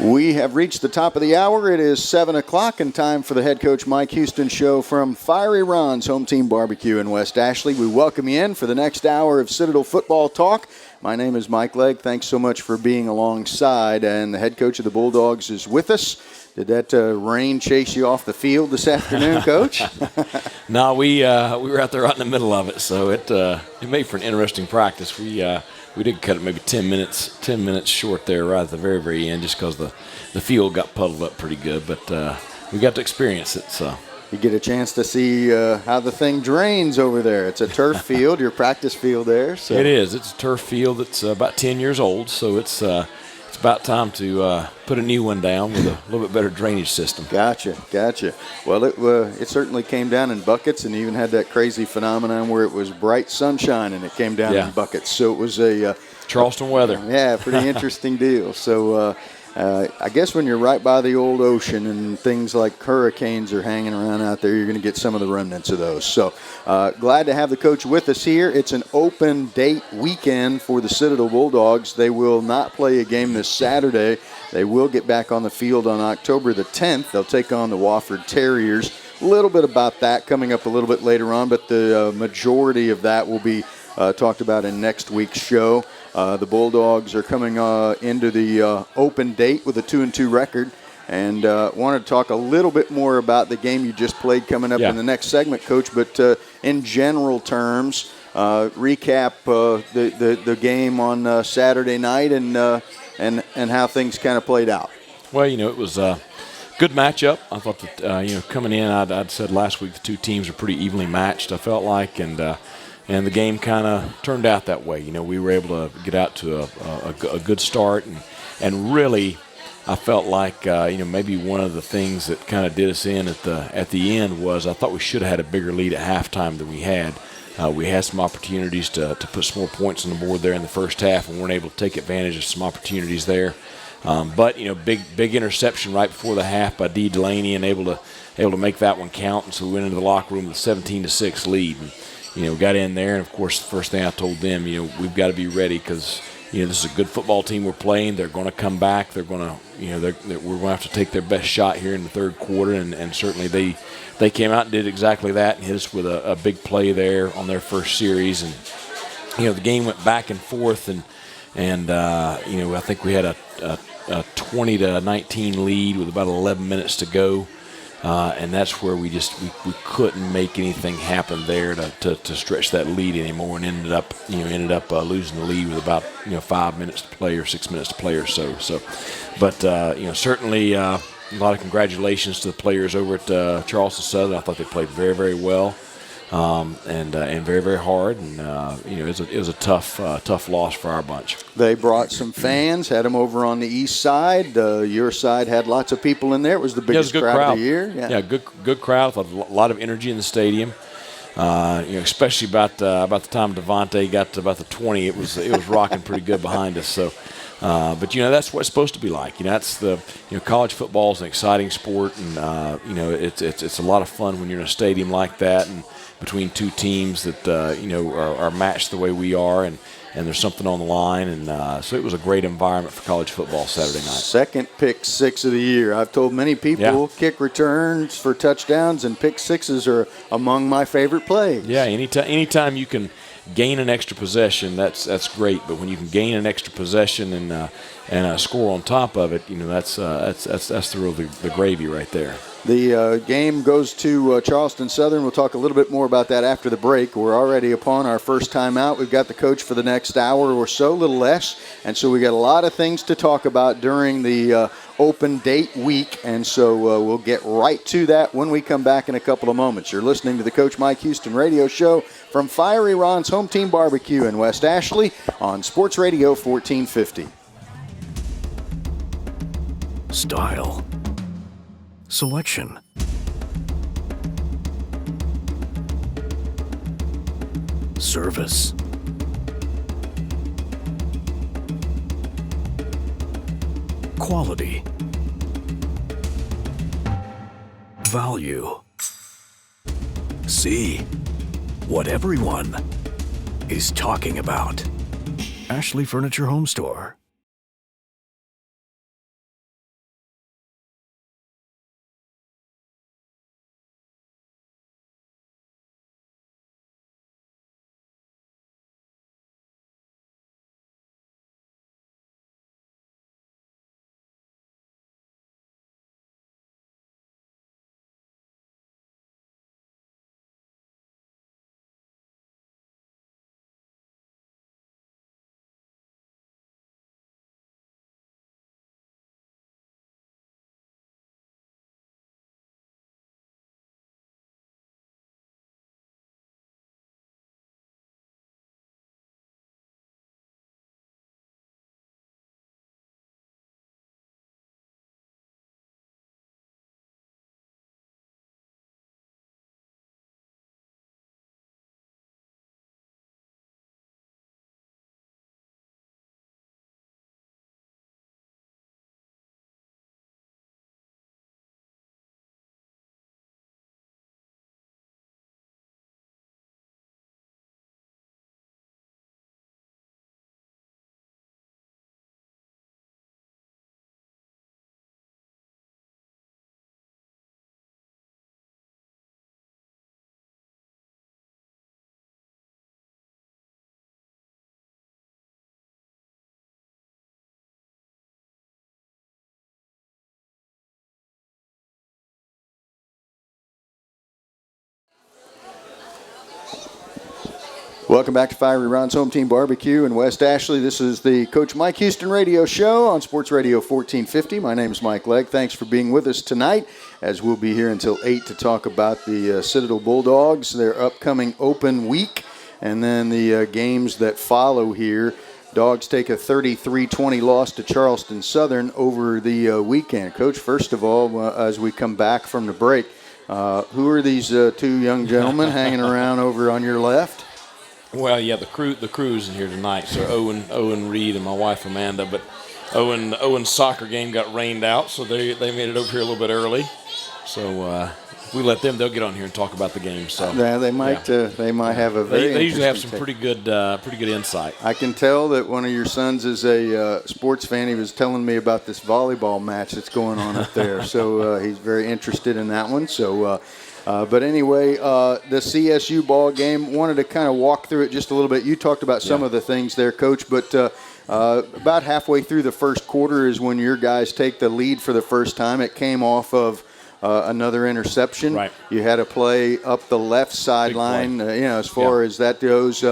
We have reached the top of the hour. It is 7 o'clock and time for the head coach Mike Houston show from Fiery Ron's Home Team Barbecue in West Ashley. We welcome you in for the next hour of Citadel football talk. My name is Mike Legg. Thanks so much for being alongside. And the head coach of the Bulldogs is with us. Did that rain chase you off the field this afternoon, Coach? No, we were out there right in the middle of it, so it made for an interesting practice. We did cut it maybe 10 minutes short there right at the very, very end just because the field got puddled up pretty good. But we got to experience it. So you get a chance to see how the thing drains over there. It's a turf field, your practice field there. So. It is. It's a turf field that's about 10 years old, so it's about time to put a new one down with a little bit better drainage system. Gotcha. Well, it certainly came down in buckets, and even had that crazy phenomenon where it was bright sunshine and it came down in buckets. So it was a Charleston weather. Yeah, pretty interesting deal. So I guess when you're right by the old ocean and things like hurricanes are hanging around out there, you're going to get some of the remnants of those. So glad to have the coach with us here. It's an open date weekend for the Citadel Bulldogs. They will not play a game this Saturday. They will get back on the field on October the 10th. They'll take on the Wofford Terriers. A little bit about that coming up a little bit later on, but the majority of that will be talked about in next week's show. The Bulldogs are coming into the open date with a 2-2 record, and wanted to talk a little bit more about the game you just played coming up in the next segment, Coach. But in general terms, recap the game on Saturday night and how things kind of played out. Well, it was a good matchup. I thought that coming in, I'd said last week the two teams are pretty evenly matched. I felt like, and the game kind of turned out that way. We were able to get out to a good start, and really, I felt like maybe one of the things that kind of did us in at the end was I thought we should have had a bigger lead at halftime than we had. We had some opportunities to put some more points on the board there in the first half, and weren't able to take advantage of some opportunities there. But big interception right before the half by D. Delaney, and able to make that one count. And so we went into the locker room with a 17-6 lead. And, we got in there, and of course, the first thing I told them, we've got to be ready because, this is a good football team we're playing. They're going to come back. They're going to, we're going to have to take their best shot here in the third quarter, and certainly they came out and did exactly that and hit us with a big play there on their first series. And, the game went back and forth, and I think we had a 20-19 lead with about 11 minutes to go. And that's where we couldn't make anything happen there to stretch that lead anymore, and ended up losing the lead with about 5 minutes to play or 6 minutes to play or so. But certainly a lot of congratulations to the players over at Charleston Southern. I thought they played very, very well. And very, very hard, and it was a tough loss for our bunch. They brought some fans, had them over on the east side. Your side had lots of people in there. It was the biggest crowd of the year. Yeah, good crowd. A lot of energy in the stadium. Especially about the time Devontae got to about the 20, it was rocking pretty good behind us. So. But that's what it's supposed to be like. That's college football is an exciting sport, and it's a lot of fun when you're in a stadium like that, and between two teams that are matched the way we are, and there's something on the line, and so it was a great environment for college football Saturday night. Second pick six of the year. I've told many people kick returns for touchdowns and pick sixes are among my favorite plays. Yeah, anytime you can gain an extra possession, that's great. But when you can gain an extra possession and score on top of it, that's the gravy right there. The game goes to Charleston Southern. We'll talk a little bit more about that after the break. We're already upon our first time out. We've got the coach for the next hour or so, a little less. And so we got a lot of things to talk about during the open date week. And so we'll get right to that when we come back in a couple of moments. You're listening to the Coach Mike Houston radio show from Fiery Ron's Home Team Barbecue in West Ashley on Sports Radio 1450. Style. Selection. Service. Quality. Value. See what everyone is talking about. Ashley Furniture Home Store. Welcome back to Fiery Ron's Home Team Barbecue in West Ashley. This is the Coach Mike Houston Radio Show on Sports Radio 1450. My name is Mike Legg. Thanks for being with us tonight, as we'll be here until 8 to talk about the Citadel Bulldogs, their upcoming open week, and then the games that follow here. Dogs take a 33-20 loss to Charleston Southern over the weekend. Coach, first of all, as we come back from the break, who are these two young gentlemen hanging around over on your left? Well, yeah, the crew's in here tonight. So Owen Reed and my wife Amanda. But Owen's soccer game got rained out, so they made it over here a little bit early. So if we let them, they'll get on here and talk about the game. So yeah, they might. Yeah. They might have a very. They usually have some pretty good insight. I can tell that one of your sons is a sports fan. He was telling me about this volleyball match that's going on up there. So he's very interested in that one. So. But anyway, the CSU ball game, wanted to kind of walk through it just a little bit. You talked about some of the things there, Coach, but about halfway through the first quarter is when your guys take the lead for the first time. It came off of another interception. Right. You had a play up the left sideline, as far as that goes.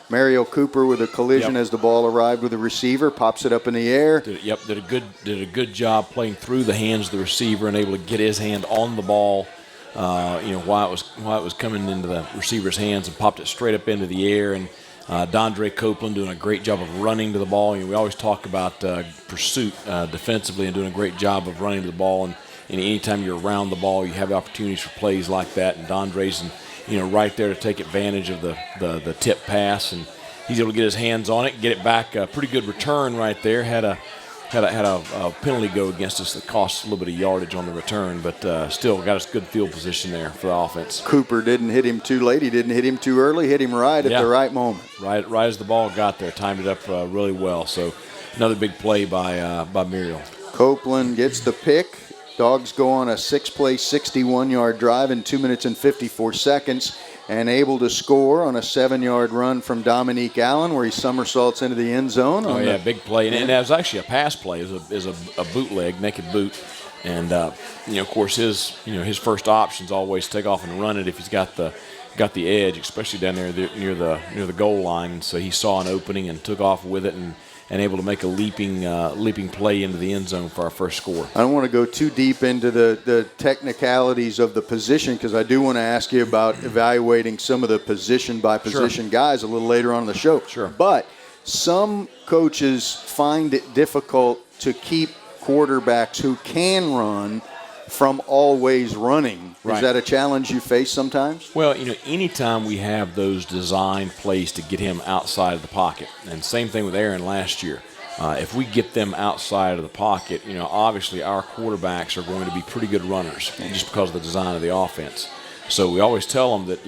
Mario Cooper with a collision as the ball arrived with the receiver, pops it up in the air. Did a good job playing through the hands of the receiver and able to get his hand on the ball. While it was coming into the receiver's hands, and popped it straight up into the air. And Dondre Copeland doing a great job of running to the ball. We always talk about pursuit defensively and doing a great job of running to the ball. And anytime you're around the ball, you have opportunities for plays like that. And Dondre's right there to take advantage of the tip pass, and he's able to get his hands on it, get it back. A pretty good return right there. Had a penalty go against us that cost a little bit of yardage on the return, but still got us good field position there for the offense. Cooper didn't hit him too late. He didn't hit him too early. Hit him right at the right moment. Right as the ball got there. Timed it up really well. So another big play by Muriel. Copeland gets the pick. Dogs go on a 6-play, 61-yard drive in 2 minutes and 54 seconds. And able to score on a 7-yard run from Dominique Allen, where he somersaults into the end zone. Big play, and that was actually a pass play. It was a bootleg, naked boot, and of course his first option is always take off and run it if he's got the edge, especially down there near the goal line. And so he saw an opening and took off with it and able to make a leaping play into the end zone for our first score. I don't want to go too deep into the technicalities of the position, because I do want to ask you about evaluating some of the position-by-position guys a little later on in the show. Sure. But some coaches find it difficult to keep quarterbacks who can run from always running. Right. Is that a challenge you face sometimes? Well, anytime we have those designed plays to get him outside of the pocket, and same thing with Aaron last year, if we get them outside of the pocket, obviously our quarterbacks are going to be pretty good runners just because of the design of the offense. So we always tell them that,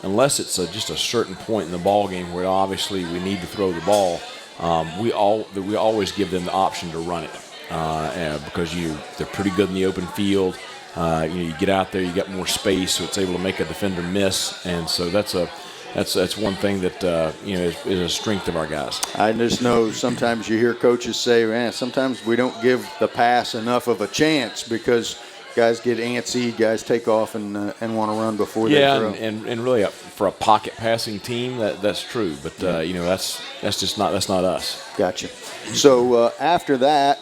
unless it's just a certain point in the ball game where obviously we need to throw the ball, we always give them the option to run it. Because they're pretty good in the open field. You get out there, you got more space, so it's able to make a defender miss, and so that's one thing that is a strength of our guys. I just know sometimes you hear coaches say, "Man, sometimes we don't give the pass enough of a chance because guys get antsy, guys take off and want to run before they throw." and really for a pocket passing team, that's true, but that's not us. Gotcha. So after that,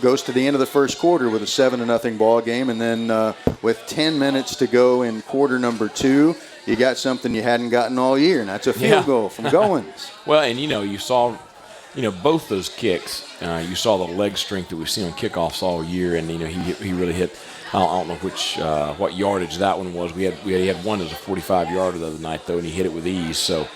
goes to the end of the first quarter with a 7-0 ball game, and then with 10 minutes to go in quarter number 2, you got something you hadn't gotten all year, and that's a field goal from Goins. Well, and you saw, both those kicks. You saw the leg strength that we've seen on kickoffs all year, and he really hit. I don't know what yardage that one was. We had one as a 45-yarder the other night though, and he hit it with ease. So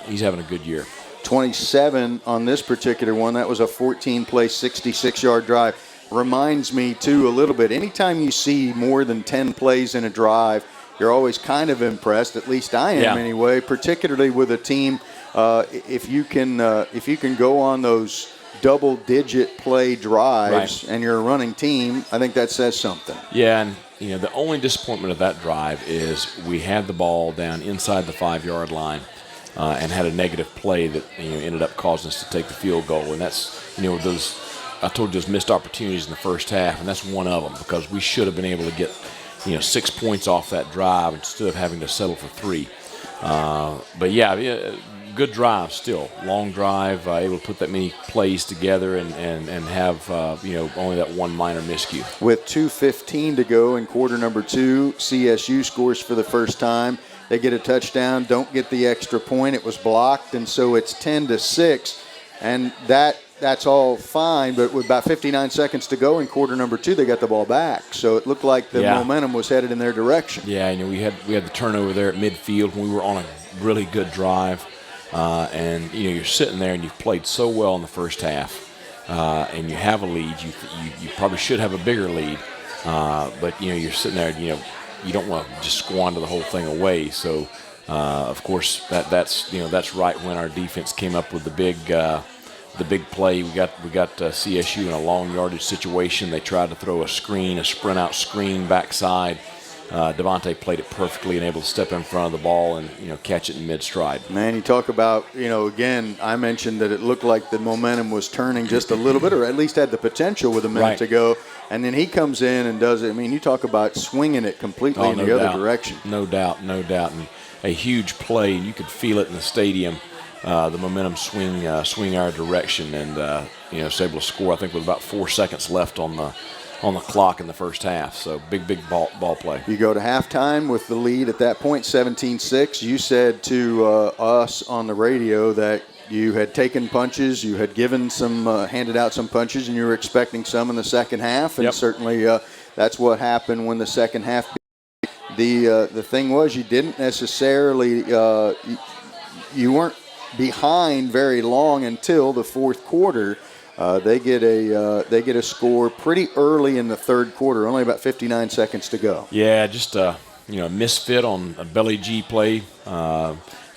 he's having a good year. 27 on this particular one. That was a 14-play, 66-yard drive. Reminds me, too, a little bit. Anytime you see more than 10 plays in a drive, you're always kind of impressed. At least I am anyway, particularly with a team. If you can go on those double-digit play drives and you're a running team, I think that says something. Yeah, and the only disappointment of that drive is we had the ball down inside the 5-yard line. And had a negative play that ended up causing us to take the field goal, and that's those I told you those missed opportunities in the first half, and that's one of them because we should have been able to get 6 points off that drive instead of having to settle for 3. But yeah, good drive still. Long drive, able to put that many plays together and have, only that one minor miscue. With 2:15 to go in quarter number 2, CSU scores for the first time. They get a touchdown, don't get the extra point. It was blocked, and so it's 10-6. And that's all fine, but with about 59 seconds to go in quarter number 2, they got the ball back. So it looked like the momentum was headed in their direction. Yeah, we had the turnover there at midfield when we were on a really good drive. And you're sitting there and you've played so well in the first half, and you have a lead. You probably should have a bigger lead, but you're sitting there. You don't want to just squander the whole thing away. So, of course, that's right when our defense came up with the big play. We got CSU in a long yardage situation. They tried to throw a sprint out screen backside. Devontae played it perfectly and able to step in front of the ball and catch it in mid-stride. Man, you talk about, again, I mentioned that it looked like the momentum was turning just a little bit, or at least had the potential with a minute to go. And then he comes in and does it. I mean, you talk about swinging it completely in the other direction. No doubt. And a huge play, and you could feel it in the stadium. The momentum swing our direction, and was able to score. I think with about 4 seconds left on the clock in the first half. So big ball play. You go to halftime with the lead at that point, 17-6. You said to us on the radio that you had taken punches, you had given some, handed out some punches, and you were expecting some in the second half. And certainly that's what happened when the second half. The thing was, you didn't necessarily, you weren't behind very long until the fourth quarter. They get a score pretty early in the third quarter, only about 59 seconds to go. Yeah, just a misfit on a belly G play,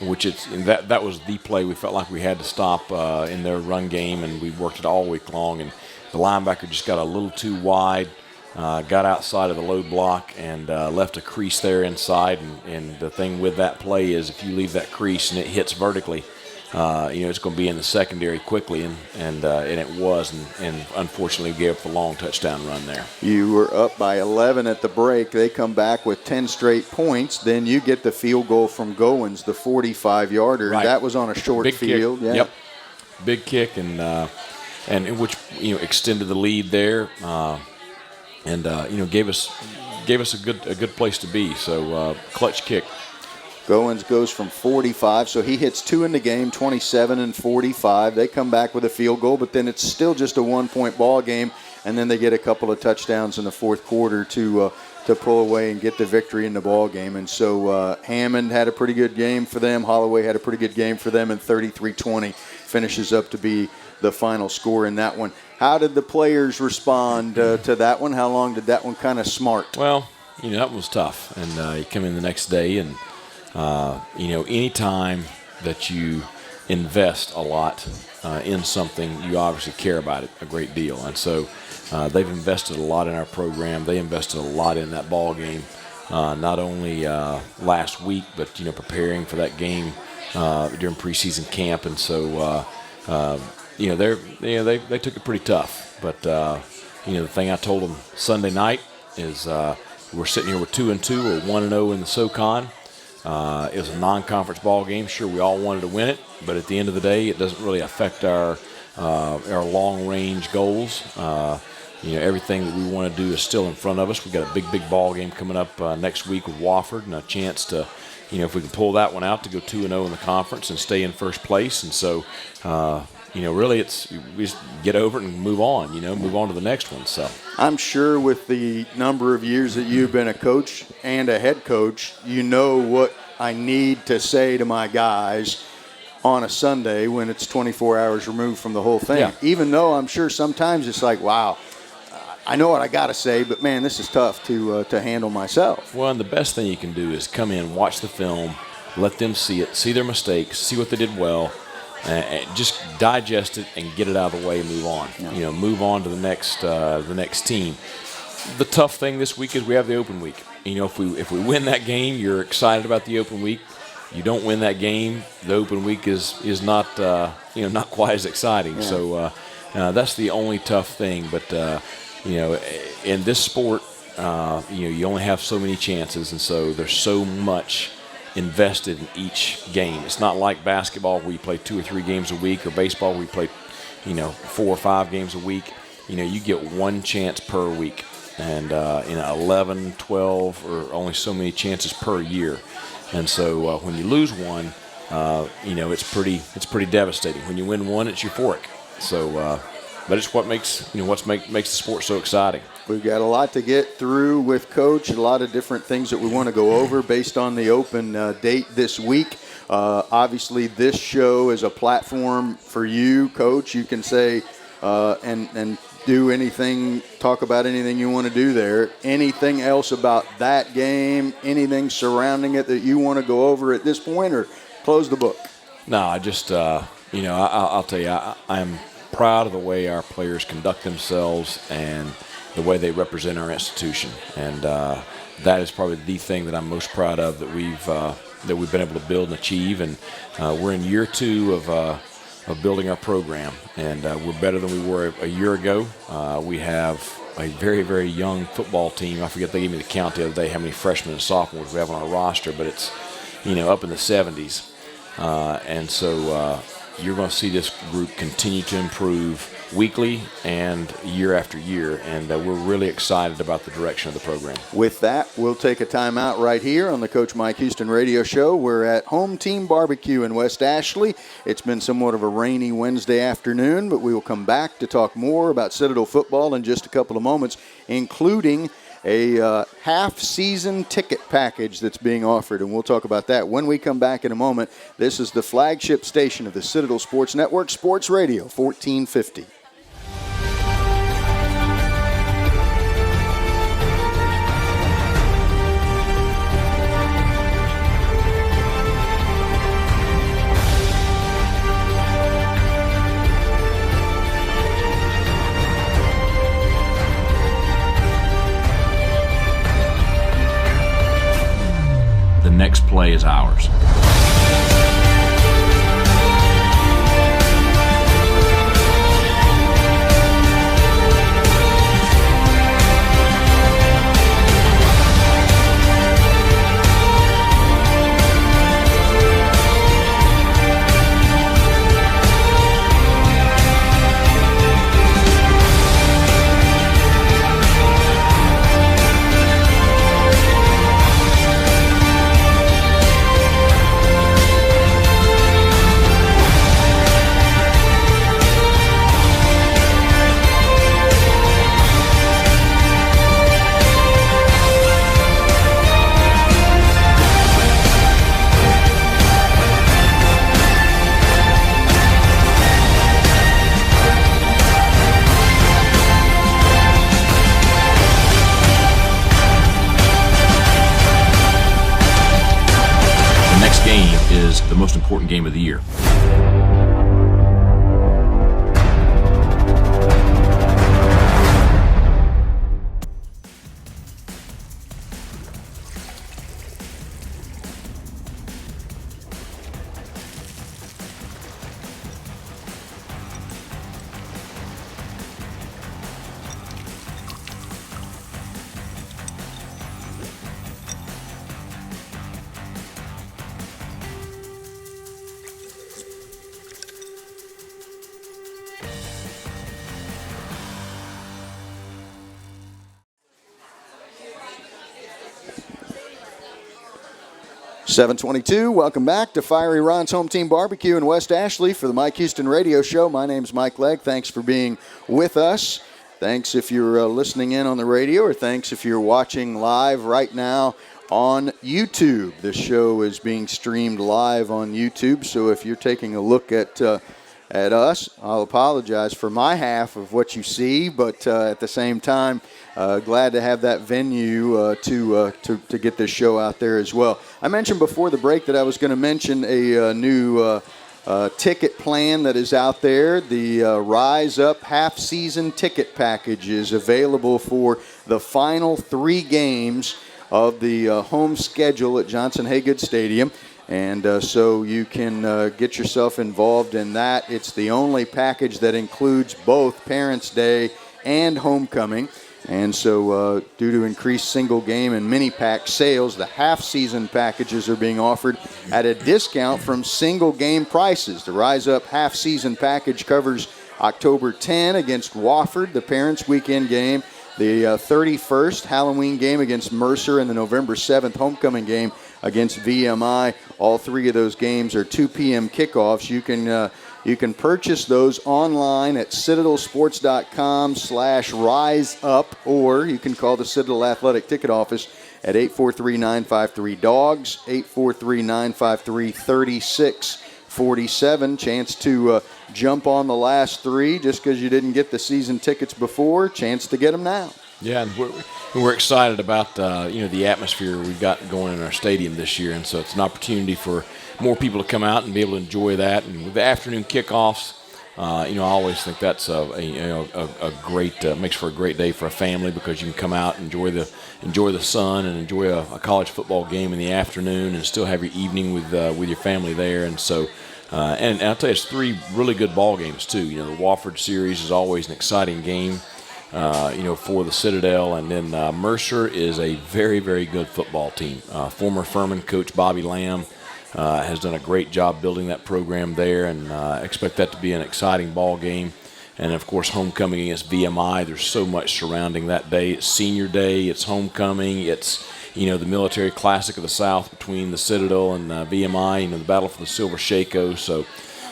which that was the play we felt like we had to stop in their run game, and we worked it all week long. And the linebacker just got a little too wide, got outside of the load block, and left a crease there inside. And the thing with that play is if you leave that crease and it hits vertically, it's going to be in the secondary quickly, and it was, and unfortunately gave up the long touchdown run there. You were up by 11 at the break. They come back with 10 straight points. Then you get the field goal from Goins, the 45-yarder. Right. That was on a short Big field. Kick. Yeah. Yep. Big kick, and which extended the lead there, and gave us a good place to be. So clutch kick. Goins goes from 45, so he hits 2 in the game, 27 and 45. They come back with a field goal, but then it's still just a 1-point ball game, and then they get a couple of touchdowns in the fourth quarter to pull away and get the victory in the ball game. And so Hammond had a pretty good game for them. Holloway had a pretty good game for them, and 33-20 finishes up to be the final score in that one. How did the players respond to that one? How long did that one kind of smart? Well, that was tough, and you come in the next day and any time that you invest a lot in something, you obviously care about it a great deal. And so they've invested a lot in our program. They invested a lot in that ball game, not only last week, but preparing for that game during preseason camp. And so they took it pretty tough. But the thing I told them Sunday night is we're sitting here with 2-2 or 1-0 in the SoCon. It was a non-conference ball game. Sure, we all wanted to win it, but at the end of the day, it doesn't really affect our long-range goals. Everything that we want to do is still in front of us. We've got a big ball game coming up next week with Wofford, and a chance to, if we can pull that one out, to go 2-0 in the conference and stay in first place. And so, really, we just get over it and move on. Move on to the next one. So I'm sure with the number of years that you've been a coach and a head coach, you know what I need to say to my guys on a Sunday when it's 24 hours removed from the whole thing. Yeah. Even though I'm sure sometimes it's like, wow, I know what I got to say, but man, this is tough to handle myself. Well, and the best thing you can do is come in, watch the film, let them see it, see their mistakes, see what they did well, and just digest it and get it out of the way and move on. Yeah. Move on to the next team. The tough thing this week is we have the open week. If we win that game, you're excited about the open week. You don't win that game, the open week is not not quite as exciting. Yeah. So that's the only tough thing. But in this sport, you only have so many chances, and so there's so much invested in each game. It's not like basketball where you play 2 or 3 games a week, or baseball where you play, 4 or 5 games a week. You get one chance per week, and 11, 12, or only so many chances per year. And so when you lose one, it's pretty devastating. When you win one, it's euphoric. So, but it's what makes the sport so exciting. We've got a lot to get through with Coach, a lot of different things that we want to go over based on the open date this week. Obviously, this show is a platform for you, Coach. You can say and do anything, talk about anything you want to do there. Anything else about that game, anything surrounding it that you want to go over at this point, or close the book? No, I just, I'll tell you, I'm proud of the way our players conduct themselves and the way they represent our institution, and that is probably the thing that I'm most proud of that we've been able to build and achieve. And we're in year 2 of building our program, and we're better than we were a year ago. We have a very, very young football team. I forget, they gave me the count the other day how many freshmen and sophomores we have on our roster, but it's up in the 70s, and so you're going to see this group continue to improve weekly and year after year, and we're really excited about the direction of the program. With that, we'll take a timeout right here on the Coach Mike Houston radio show. We're at Home Team Barbecue in West Ashley. It's been somewhat of a rainy Wednesday afternoon, but we will come back to talk more about Citadel football in just a couple of moments, including a half-season ticket package that's being offered, and we'll talk about that when we come back in a moment. This is the flagship station of the Citadel Sports Network, Sports Radio 1450. The next play is ours. The most important game of the year. .722, welcome back to Fiery Ron's Home Team Barbecue in West Ashley for the Mike Houston Radio Show. My name's Mike Legg. Thanks for being with us. Thanks if you're listening in on the radio, or thanks if you're watching live right now on YouTube. This show is being streamed live on YouTube, so if you're taking a look at us, I'll apologize for my half of what you see, but at the same time, glad to have that venue to get this show out there as well. I mentioned before the break that I was going to mention a new ticket plan that is out there. The Rise Up half-season ticket package is available for the final 3 games of the home schedule at Johnson Haygood Stadium. And so you can get yourself involved in that. It's the only package that includes both Parents' Day and Homecoming. And so due to increased single game and mini pack sales, the half-season packages are being offered at a discount from single game prices. The Rise Up half-season package covers October 10 against Wofford, the Parents' Weekend game, the 31st Halloween game against Mercer, and the November 7th homecoming game against VMI. All three of those games are 2 p.m. kickoffs. You can purchase those online at citadelsports.com/riseup, or you can call the Citadel Athletic Ticket Office at 843-953-DOGS, 843-953-3647. Chance to jump on the last three just because you didn't get the season tickets before. Chance to get them now. Yeah, and we're excited about the atmosphere we've got going in our stadium this year, and so it's an opportunity for more people to come out and be able to enjoy that. And with the afternoon kickoffs, I always think that's a great makes for a great day for a family, because you can come out and enjoy the sun and enjoy a college football game in the afternoon and still have your evening with your family there. And so. And I'll tell you, it's three really good ball games too. The Wofford series is always an exciting game. For the Citadel, and then Mercer is a very, very good football team. Former Furman coach Bobby Lamb has done a great job building that program there, and expect that to be an exciting ball game. And of course, homecoming against VMI. There's so much surrounding that day. It's senior day. It's homecoming. It's the military classic of the South between the Citadel and VMI. The battle for the Silver Shako. So.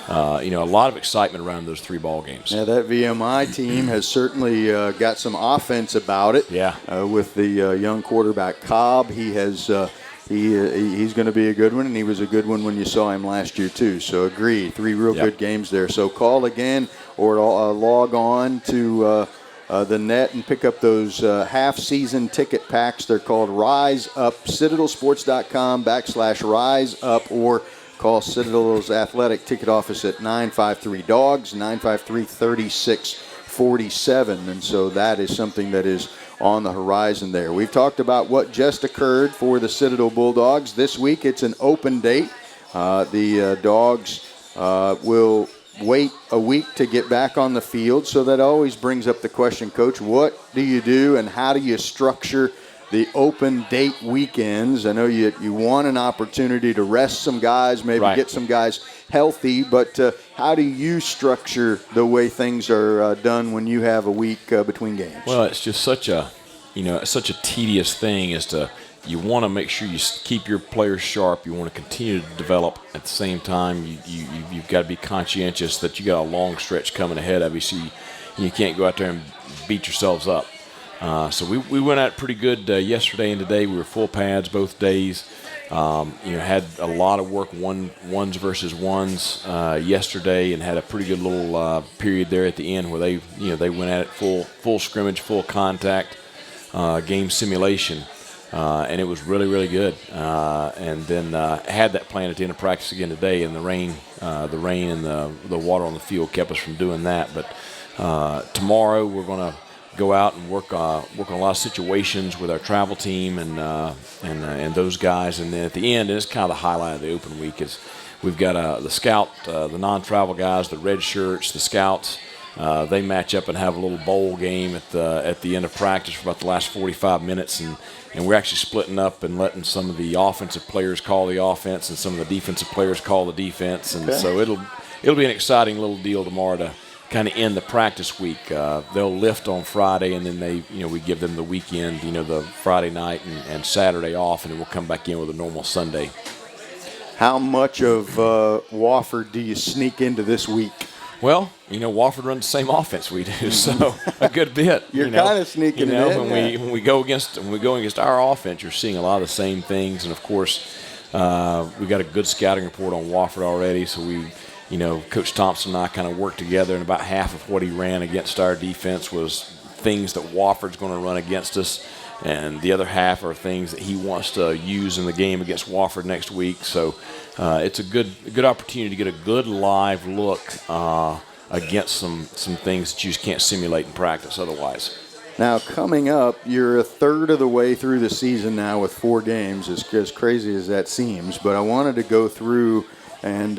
A lot of excitement around those three ball games. Yeah, that VMI team has certainly got some offense about it. Yeah. With the young quarterback Cobb, he's going to be a good one, and he was a good one when you saw him last year too. So agree, three real good games there. So call again or log on to the net and pick up those half-season ticket packs. They're called Rise Up. Citadelsports.com/Rise Up, or call Citadel's Athletic Ticket Office at 953-DOGS, 953-3647. And so that is something that is on the horizon there. We've talked about what just occurred for the Citadel Bulldogs. This week it's an open date. The Dogs will wait a week to get back on the field. So that always brings up the question, Coach, what do you do and how do you structure the open date weekends? I know you want an opportunity to rest some guys, maybe get some guys healthy, but how do you structure the way things are done when you have a week between games? Well, it's just such a tedious thing you want to make sure you keep your players sharp. You want to continue to develop at the same time. You've got to be conscientious that you got a long stretch coming ahead of you, so you can't go out there and beat yourselves up. So we went out pretty good yesterday and today. We were full pads both days. Had a lot of work ones versus ones yesterday, and had a pretty good little period there at the end where they went at it full scrimmage, full contact, game simulation, and it was really, really good. And then had that plan at the end of practice again today, and the rain and the water on the field kept us from doing that. But tomorrow we're going to go out and work on a lot of situations with our travel team and those guys. And then at the end, and it's kind of the highlight of the open week, is we've got the scout, the non-travel guys, the red shirts, the scouts. They match up and have a little bowl game at the end of practice for about the last 45 minutes, and we're actually splitting up and letting some of the offensive players call the offense and some of the defensive players call the defense. And so it'll be an exciting little deal tomorrow to kind of end the practice week. They'll lift on Friday, and then we give them the weekend, the Friday night and Saturday off, and then we'll come back in with a normal Sunday. How much of Wofford do you sneak into this week? Well, Wofford runs the same offense we do, so a good bit. You're kind of sneaking it in. When we go against our offense, you're seeing a lot of the same things, and of course, we got a good scouting report on Wofford already, so we. Coach Thompson and I kind of worked together, and about half of what he ran against our defense was things that Wofford's going to run against us, and the other half are things that he wants to use in the game against Wofford next week. So it's a good opportunity to get a good live look against some things that you just can't simulate in practice otherwise. Now, coming up, you're a third of the way through the season now with 4 games, as crazy as that seems. But I wanted to go through, and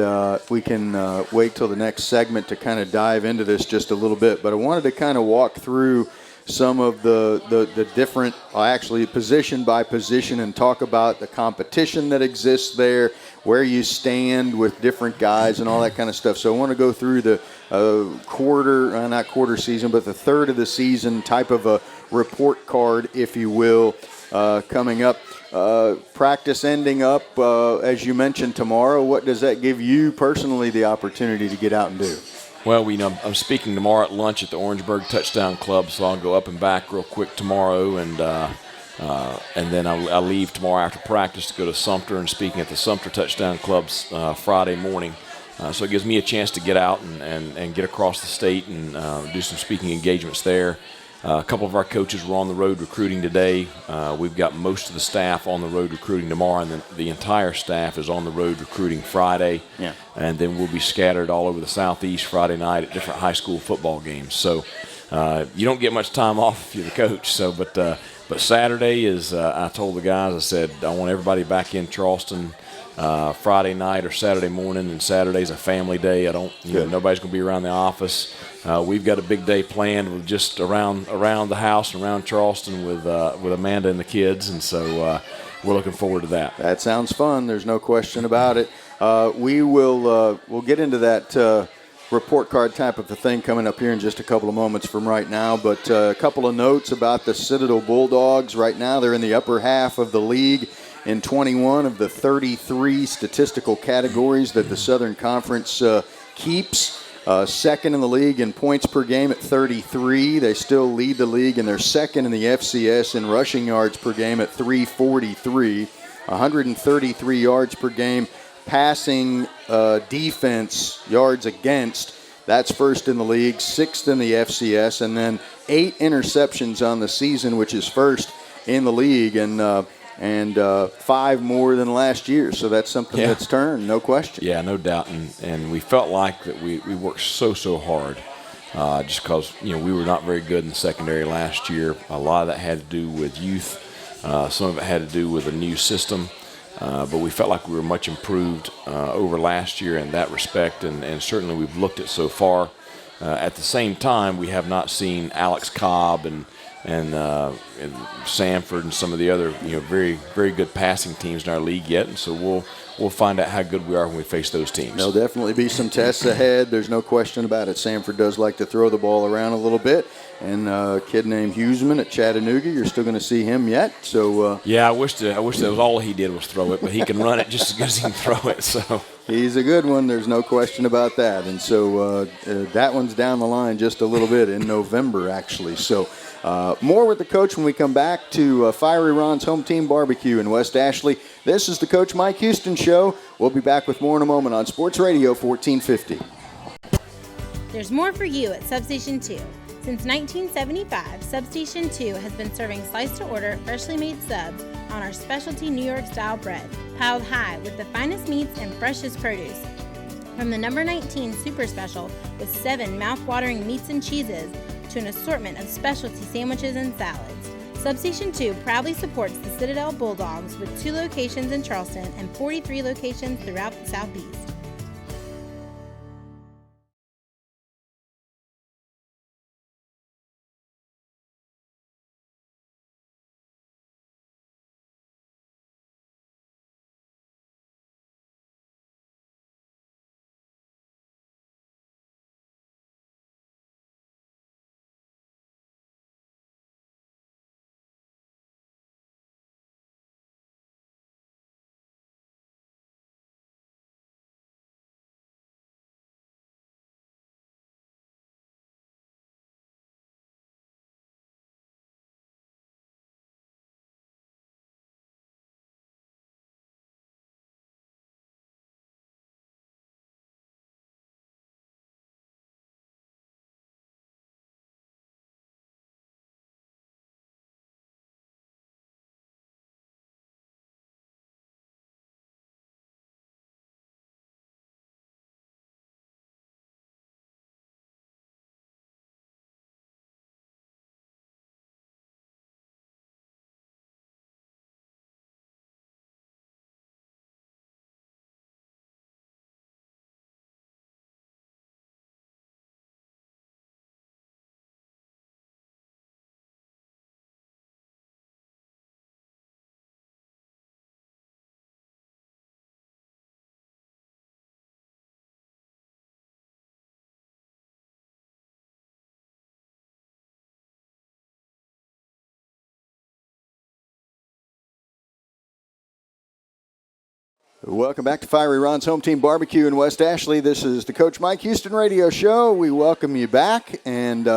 we can wait till the next segment to kind of dive into this just a little bit. But I wanted to kind of walk through some of the different, actually position by position, and talk about the competition that exists there, where you stand with different guys and all that kind of stuff. So I want to go through the not quarter season, but the third of the season type of a report card, if you will, coming up. Practice ending up, as you mentioned, tomorrow. What does that give you personally the opportunity to get out and do? Well, I'm speaking tomorrow at lunch at the Orangeburg Touchdown Club, so I'll go up and back real quick tomorrow, and then I'll leave tomorrow after practice to go to Sumter and speaking at the Sumter Touchdown Club's Friday morning. So it gives me a chance to get out and get across the state and do some speaking engagements there. A couple of our coaches were on the road recruiting today. We've got most of the staff on the road recruiting tomorrow, and then the entire staff is on the road recruiting Friday. Yeah. And then we'll be scattered all over the Southeast Friday night at different high school football games. So you don't get much time off if you're the coach. So, but Saturday is, I told the guys, I said, I want everybody back in Charleston Friday night or Saturday morning, and Saturday's a family day. Nobody's going to be around the office. We've got a big day planned with just around the house and around Charleston with Amanda and the kids, and so we're looking forward to that. That sounds fun. There's no question about it. We'll get into that report card type of a thing coming up here in just a couple of moments from right now. But a couple of notes about the Citadel Bulldogs. Right now, they're in the upper half of the league in 21 of the 33 statistical categories that the Southern Conference keeps. Second in the league in points per game at 33. They still lead the league, and they're second in the FCS in rushing yards per game at 343. 133 yards per game. Passing defense, yards against, that's first in the league, sixth in the FCS, and then 8 interceptions on the season, which is first in the league, and 5 more than last year. So that's something that's turned, no question. Yeah, no doubt. And we felt like that we worked so hard just because, we were not very good in the secondary last year. A lot of that had to do with youth. Some of it had to do with a new system. But we felt like we were much improved over last year in that respect, and certainly we've looked at so far. At the same time, we have not seen Alex Cobb and Sanford and some of the other very very good passing teams in our league yet, and so we'll find out how good we are when we face those teams. There'll definitely be some tests ahead. There's no question about it. Sanford does like to throw the ball around a little bit, and a kid named Huseman at Chattanooga, you're still going to see him yet. So I wish that was all he did was throw it, but he can run it just as good as he can throw it. So he's a good one. There's no question about that. And so that one's down the line just a little bit in November, actually. So more with the coach when we come back to Fiery Ron's Home Team Barbecue in West Ashley. This is the Coach Mike Houston Show. We'll be back with more in a moment on Sports Radio 1450. There's more for you at Substation 2. Since 1975, Substation 2 has been serving sliced-to-order, freshly made subs on our specialty New York-style bread, piled high with the finest meats and freshest produce. From the number 19 Super Special with 7 mouth-watering meats and cheeses to an assortment of specialty sandwiches and salads. Substation 2 proudly supports the Citadel Bulldogs with 2 locations in Charleston and 43 locations throughout the Southeast. Welcome back to Fiery Ron's Home Team Barbecue in West Ashley. This is the Coach Mike Houston Radio Show. We welcome you back, and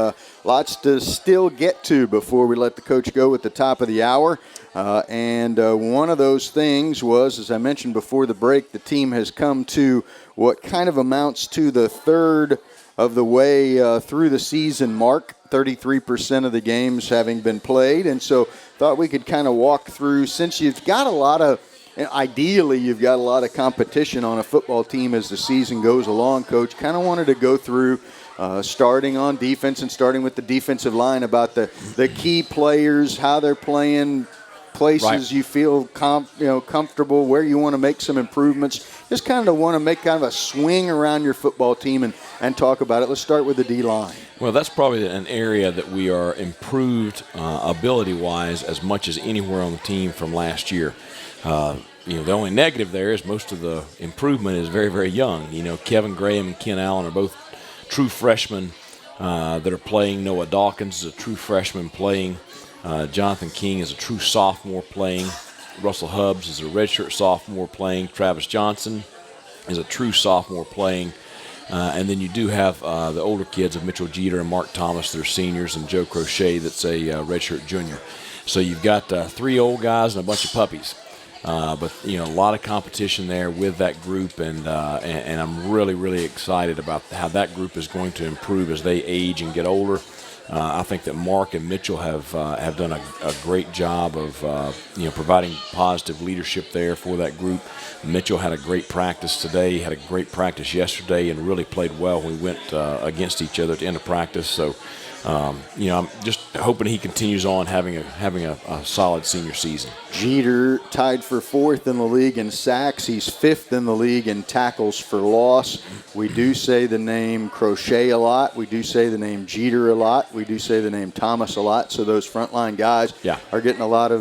lots to still get to before we let the coach go at the top of the hour. And one of those things was, as I mentioned before the break, the team has come to what kind of amounts to the third of the way through the season mark, 33% of the games having been played. And so thought we could kind of walk through, since you've got a lot of, ideally, you've got a lot of competition on a football team as the season goes along, Coach. Kind of wanted to go through, starting on defense and starting with the defensive line, about the key players, how they're playing, places you feel comfortable, where you want to make some improvements. Just kind of want to make kind of a swing around your football team and talk about it. Let's start with the D-line. Well, that's probably an area that we are improved ability-wise as much as anywhere on the team from last year. The only negative there is most of the improvement is very, very young. Kevin Graham and Ken Allen are both true freshmen that are playing. Noah Dawkins is a true freshman playing. Jonathan King is a true sophomore playing. Russell Hubbs is a redshirt sophomore playing. Travis Johnson is a true sophomore playing. And then you do have the older kids of Mitchell Jeter and Mark Thomas that are seniors, and Joe Crochet that's a redshirt junior. So you've got 3 old guys and a bunch of puppies. But a lot of competition there with that group, and I'm really, really excited about how that group is going to improve as they age and get older. I think that Mark and Mitchell have done a great job of providing positive leadership there for that group. Mitchell had a great practice today, had a great practice yesterday, and really played well when we went against each other at the end of practice. So. I'm just hoping he continues on having a solid senior season. Jeter tied for 4th in the league in sacks. He's 5th in the league in tackles for loss. We do say the name Crochet a lot. We do say the name Jeter a lot. We do say the name Thomas a lot. So those frontline guys are getting a lot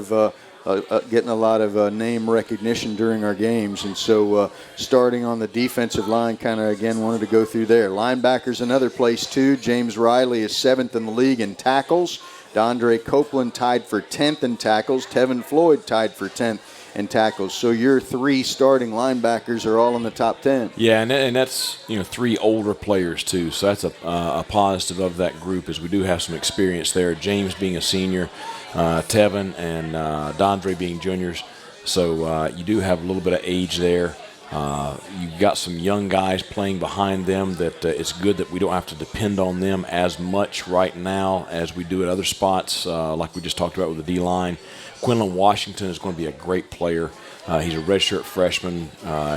of name recognition during our games. And so starting on the defensive line, kind of, again, wanted to go through there. Linebackers, another place, too. James Riley is 7th in the league in tackles. Dondre Copeland tied for 10th in tackles. Tevin Floyd tied for 10th in tackles. So your 3 starting linebackers are all in the top 10. Yeah, and that's 3 older players, too. So that's a positive of that group, as we do have some experience there. James being a senior, Tevin and Dondre being juniors. So you do have a little bit of age there. You've got some young guys playing behind them that it's good that we don't have to depend on them as much right now as we do at other spots, like we just talked about with the D-line. Quinlan Washington is going to be a great player. He's a redshirt freshman.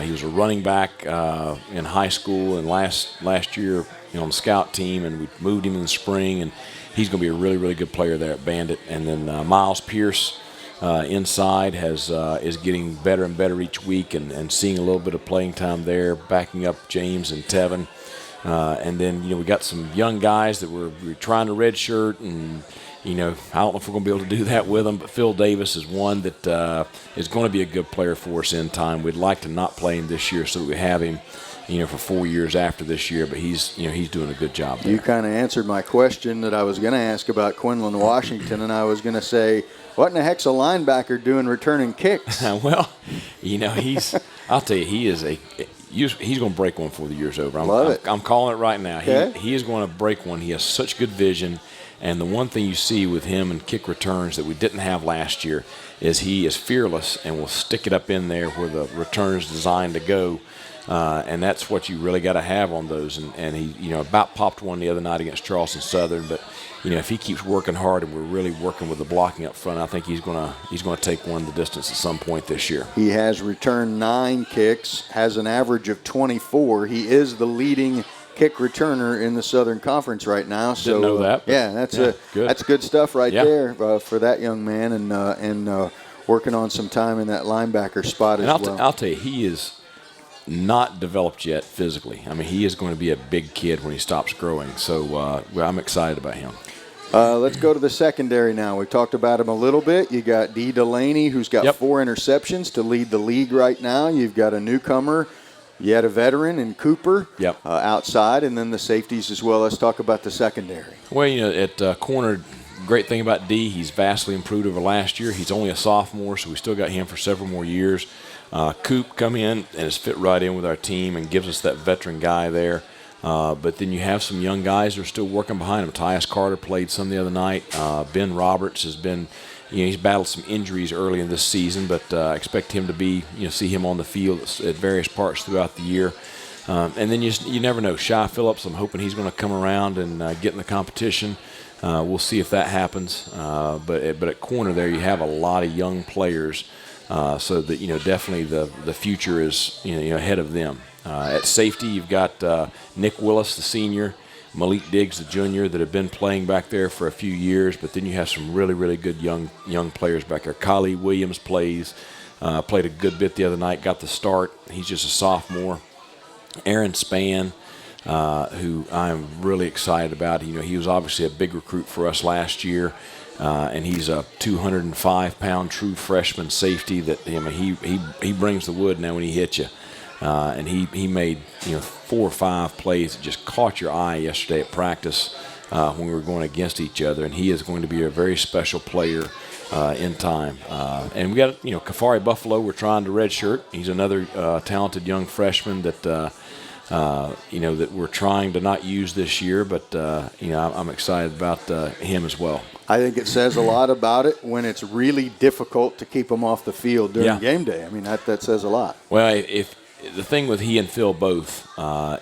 He was a running back in high school and last year on the scout team, and we moved him in the spring, and he's going to be a really, really good player there at Bandit. And then Miles Pierce inside is getting better and better each week, and seeing a little bit of playing time there, backing up James and Tevin. And then we got some young guys that we're trying to redshirt, and I don't know if we're going to be able to do that with them, but Phil Davis is one that is going to be a good player for us in time. We'd like to not play him this year so that we have him for 4 years after this year, but he's doing a good job there. You kind of answered my question that I was going to ask about Quinlan Washington, and I was going to say, what in the heck's a linebacker doing returning kicks? Well, I'll tell you, he's going to break one before the year's over. I'm calling it right now. Okay. He is going to break one. He has such good vision, and the one thing you see with him in kick returns that we didn't have last year is he is fearless and will stick it up in there where the return is designed to go. And that's what you really got to have on those. And he, about popped one the other night against Charleston Southern. But, if he keeps working hard and we're really working with the blocking up front, I think he's gonna take one the distance at some point this year. He has returned 9 kicks, has an average of 24. He is the leading kick returner in the Southern Conference right now. So, didn't know that. That's good stuff right there for that young man, and working on some time in that linebacker spot as well. I'll tell you, he is not developed yet physically. I mean, he is going to be a big kid when he stops growing. So I'm excited about him. Let's go to the secondary now. We talked about him a little bit. You got D. Delaney, who's got 4 interceptions to lead the league right now. You've got a newcomer. You had a veteran in Cooper outside, and then the safeties as well. Let's talk about the secondary. Well, at corner, great thing about D, he's vastly improved over last year. He's only a sophomore, so we still got him for several more years. Coop come in and has fit right in with our team and gives us that veteran guy there. But then you have some young guys who are still working behind him. Tyus Carter played some the other night. Ben Roberts has been, he's battled some injuries early in this season, but I expect him to be, see him on the field at various parts throughout the year. And then you never know. Shy Phillips, I'm hoping he's going to come around and get in the competition. We'll see if that happens. But at corner there, you have a lot of young players, so that definitely the future is ahead of them. At safety, you've got Nick Willis, the senior, Malik Diggs, the junior, that have been playing back there for a few years. But then you have some really, really good young players back there. Kylie Williams played a good bit the other night, got the start. He's just a sophomore. Aaron Spann, who I'm really excited about. He was obviously a big recruit for us last year, and he's a 205-pound true freshman safety that he brings the wood now when he hits you. And he made 4 or 5 plays that just caught your eye yesterday at practice when we were going against each other, and he is going to be a very special player in time. And we got Kafari Buffalo. We're trying to redshirt. He's another talented young freshman that that we're trying to not use this year, but I'm excited about him as well. I think it says a lot about it when it's really difficult to keep them off the field during game day. I mean, that says a lot. Well, if the thing with he and Phil both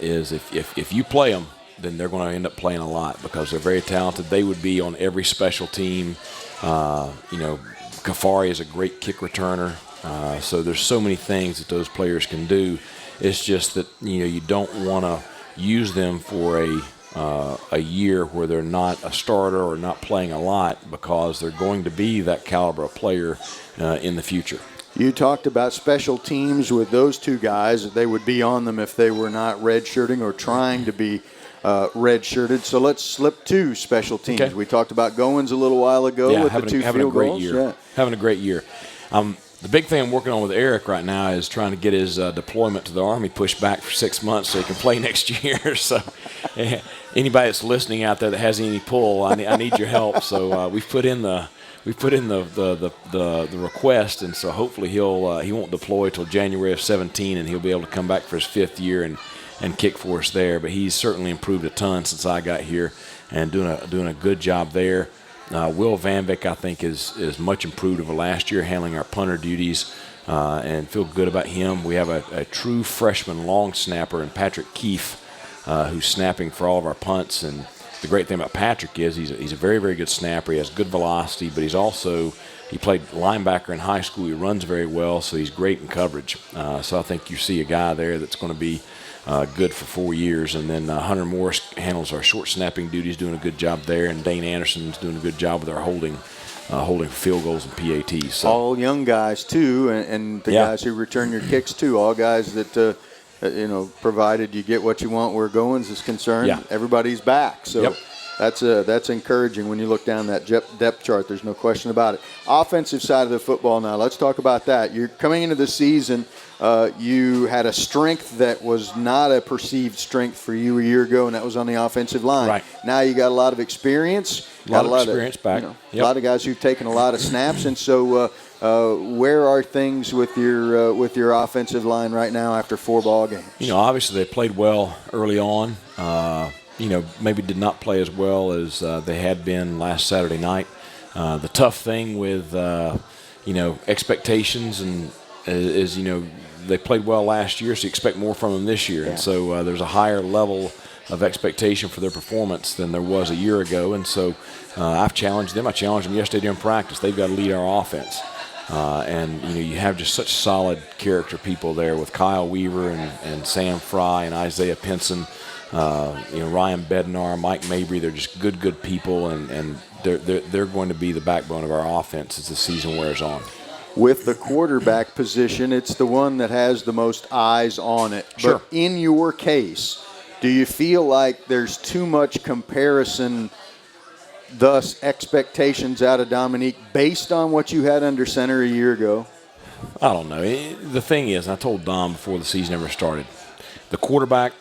is if you play them, then they're going to end up playing a lot because they're very talented. They would be on every special team. Kafari is a great kick returner. So there's so many things that those players can do. It's just that you don't want to use them for a year where they're not a starter or not playing a lot, because they're going to be that caliber of player in the future. You talked about special teams with those two guys. They would be on them if they were not redshirting or trying to be redshirted. So let's slip to special teams. Okay. We talked about Goins a little while ago with the 2 field goals. Having a great year. The big thing I'm working on with Eric right now is trying to get his deployment to the Army pushed back for 6 months so he can play next year. So anybody that's listening out there that has any pull, I need your help. So we've put in the request, and so hopefully he won't deploy till January of 17, and he'll be able to come back for his 5th year and kick for us there. But he's certainly improved a ton since I got here and doing a good job there. Will Vanbeck, I think, is much improved over last year, handling our punter duties, and feel good about him. We have a true freshman long snapper in Patrick Keefe, who's snapping for all of our punts. And the great thing about Patrick is he's a very, very good snapper. He has good velocity, but he played linebacker in high school. He runs very well, so he's great in coverage. So I think you see a guy there that's going to be good for 4 years. And then Hunter Morris handles our short snapping duties, doing a good job there. And Dane Anderson's doing a good job with our holding field goals and PATs. So. All young guys, too, and the guys who return your kicks, too. All guys that, provided you get what you want where Goins is concerned, everybody's back. So that's encouraging when you look down that depth chart. There's no question about it. Offensive side of the football now. Let's talk about that. You're coming into the season. You had a strength that was not a perceived strength for you a year ago, and that was on the offensive line. Right. Now you got a lot of experience. A lot of experience back. A lot of guys who've taken a lot of snaps, and so where are things with your offensive line right now after 4 ball games? Obviously they played well early on. Maybe did not play as well as they had been last Saturday night. The tough thing with expectations is they played well last year, so you expect more from them this year. And so there's a higher level of expectation for their performance than there was a year ago. And so I've challenged them. I challenged them yesterday during practice. They've got to lead our offense. And you have just such solid character people there with Kyle Weaver and Sam Fry and Isaiah Pinson, Ryan Bednar, Mike Mabry. They're just good people, and they're going to be the backbone of our offense as the season wears on. With the quarterback position, it's the one that has the most eyes on it. Sure. But in your case, do you feel like there's too much comparison, thus expectations out of Dominique based on what you had under center a year ago? I don't know. The thing is, I told Dom before the season ever started, the quarterback,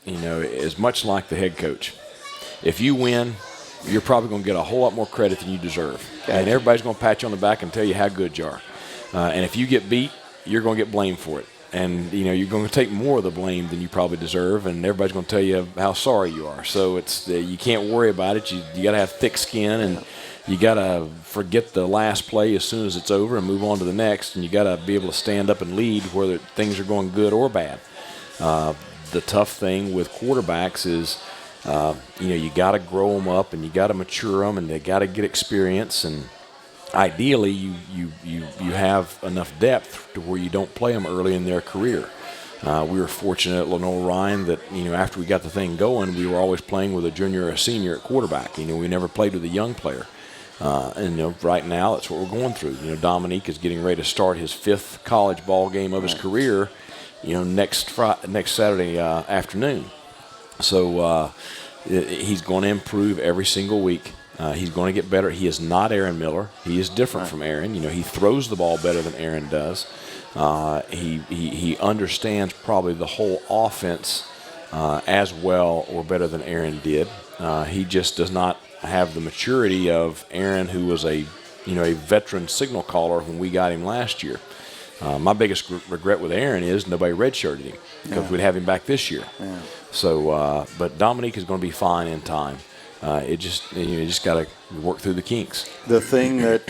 is much like the head coach. If you win, you're probably going to get a whole lot more credit than you deserve. Okay. And everybody's going to pat you on the back and tell you how good you are. And if you get beat, you're going to get blamed for it. And, you're going to take more of the blame than you probably deserve, and everybody's going to tell you how sorry you are. So it's you can't worry about it. You got to have thick skin, and you got to forget the last play as soon as it's over and move on to the next, and you got to be able to stand up and lead whether things are going good or bad. The tough thing with quarterbacks is, you got to grow them up and you got to mature them, and they got to get experience. And ideally, you have enough depth to where you don't play them early in their career. We were fortunate at Lenore Ryan that, after we got the thing going, we were always playing with a junior or a senior at quarterback. We never played with a young player. And right now that's what we're going through. Dominique is getting ready to start his 5th college ball game of his career, next Saturday afternoon. So he's going to improve every single week. He's going to get better. He is not Aaron Miller. He is different from Aaron. He throws the ball better than Aaron does. He understands probably the whole offense as well or better than Aaron did. He just does not have the maturity of Aaron, who was a veteran signal caller when we got him last year. My biggest regret with Aaron is nobody redshirted him because we'd have him back this year. Yeah. So, but Dominique is going to be fine in time. You just got to work through the kinks. The thing that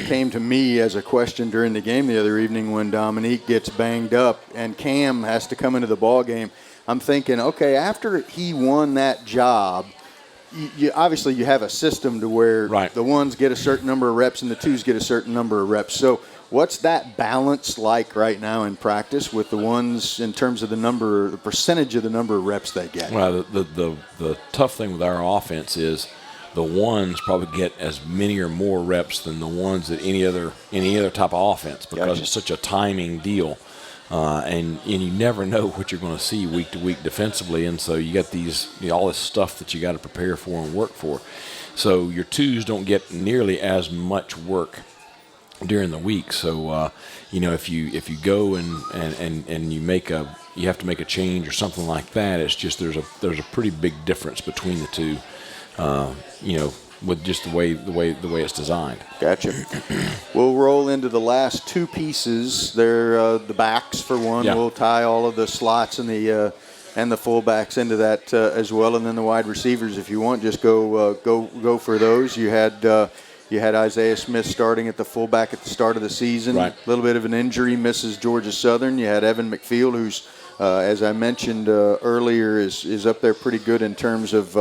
came to me as a question during the game the other evening when Dominique gets banged up and Cam has to come into the ball game, I'm thinking, okay, after he won that job, obviously you have a system to where the ones get a certain number of reps and the twos get a certain number of reps. So what's that balance like right now in practice with the ones in terms of the percentage of the number of reps they get? Well, the tough thing with our offense is the ones probably get as many or more reps than the ones that any other type of offense because it's such a timing deal. And you never know what you're going to see week to week defensively, and so you got all this stuff that you got to prepare for and work for. So your twos don't get nearly as much work during the week. So if you go and you have to make a change or something like that, it's just there's a pretty big difference between the two. With just the way it's designed. Gotcha. We'll roll into the last two pieces. They're the backs for one. Yeah. We'll tie all of the slots and the fullbacks into that as well, and then the wide receivers. If you want, just go for those. You had Isaiah Smith starting at the fullback at the start of the season. Right. A little bit of an injury, misses Georgia Southern. You had Evan McField, who's as I mentioned earlier, is up there pretty good in terms of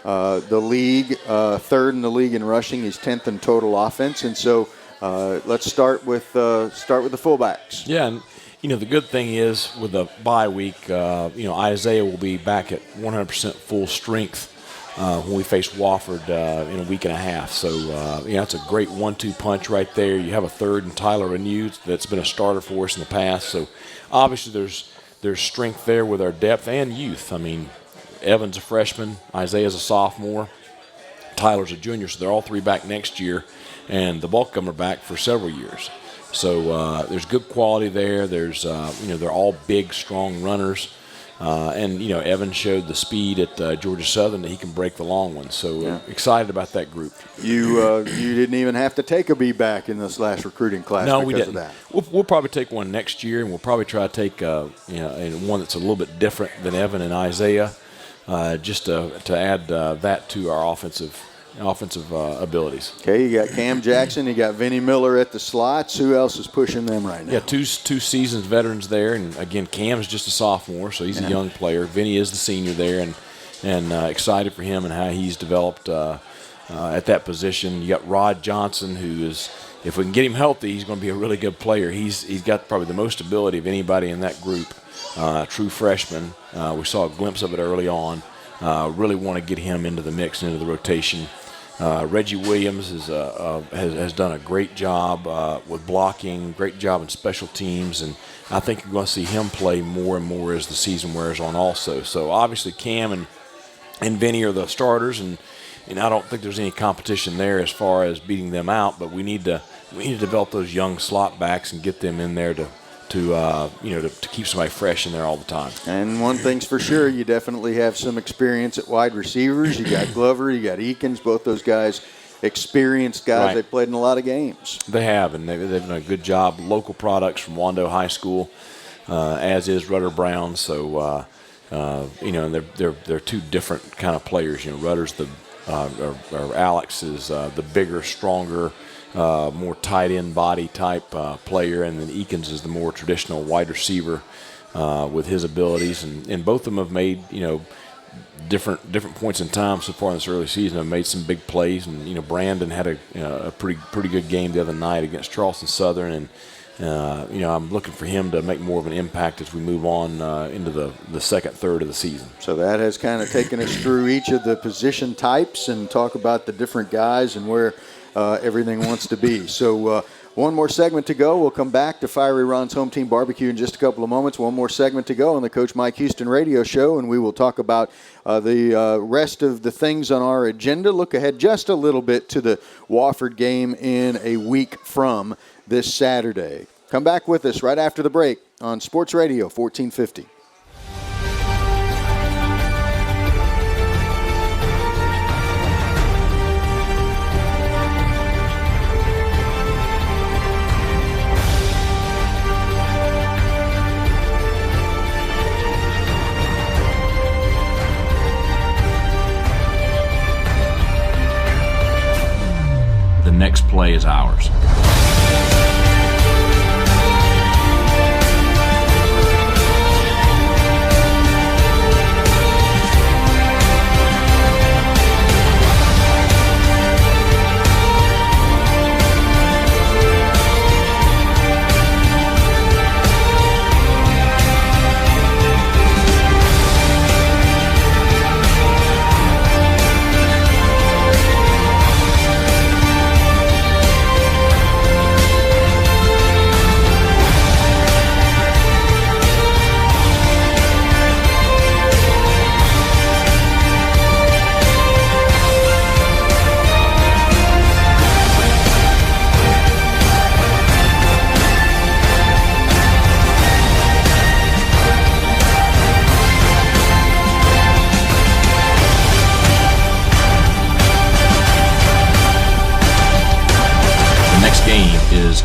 the league, third in the league in rushing. He's 10th in total offense. And so let's start with the fullbacks. Yeah, and the good thing is with the bye week, Isaiah will be back at 100% full strength when we face Wofford in a week and a half. So it's a great 1-2 punch right there. You have a third in Tyler Renew that's been a starter for us in the past. So obviously there's strength there with our depth and youth. I mean, Evan's a freshman, Isaiah's a sophomore, Tyler's a junior, so they're all three back next year, and the bulk of them are back for several years. So there's good quality there. There's they're all big, strong runners, and Evan showed the speed at Georgia Southern that he can break the long ones. So excited about that group. You didn't even have to take a B back in this last recruiting class. No, because we didn't. Of that. We'll probably take one next year, and we'll probably try to take one that's a little bit different than Evan and Isaiah. Just to add that to our offensive abilities. Okay, you got Cam Jackson, you got Vinny Miller at the slots. Who else is pushing them right now? Yeah, two seasons veterans there, and again, Cam's just a sophomore, so he's a young player. Vinny is the senior there, and excited for him and how he's developed at that position. You got Rod Johnson, who is, if we can get him healthy, he's going to be a really good player. He's got probably the most ability of anybody in that group. True freshman. We saw a glimpse of it early on. Really want to get him into the mix, into the rotation. Reggie Williams has done a great job with blocking, great job in special teams, and I think you're going to see him play more and more as the season wears on also. So obviously Cam and Vinny are the starters, and I don't think there's any competition there as far as beating them out, but we need to develop those young slot backs and get them in there to keep somebody fresh in there all the time. And one thing's for sure, you definitely have some experience at wide receivers. You got Glover, you got Eakins. Both those guys experienced guys. Right. They've played in a lot of games. They have, and they've done a good job. Local products from Wando High School, as is Rudder Brown. So, and they're two different kind of players. Rudder's or Alex is the bigger, stronger, more tight end body type player, and then Eakins is the more traditional wide receiver with his abilities. And both of them have made different points in time so far in this early season. Have made some big plays, and Brandon had a pretty good game the other night against Charleston Southern, and I'm looking for him to make more of an impact as we move on into the second third of the season. So that has kind of taken us through each of the position types and talk about the different guys and where everything wants to be. So one more segment to go. We'll come back to Fiery Ron's Home Team Barbecue in just a couple of moments. One more segment to go on the Coach Mike Houston radio show, and we will talk about the rest of the things on our agenda. Look ahead just a little bit to the Wofford game in a week from this Saturday. Come back with us right after the break on Sports Radio 1450. The next play is ours.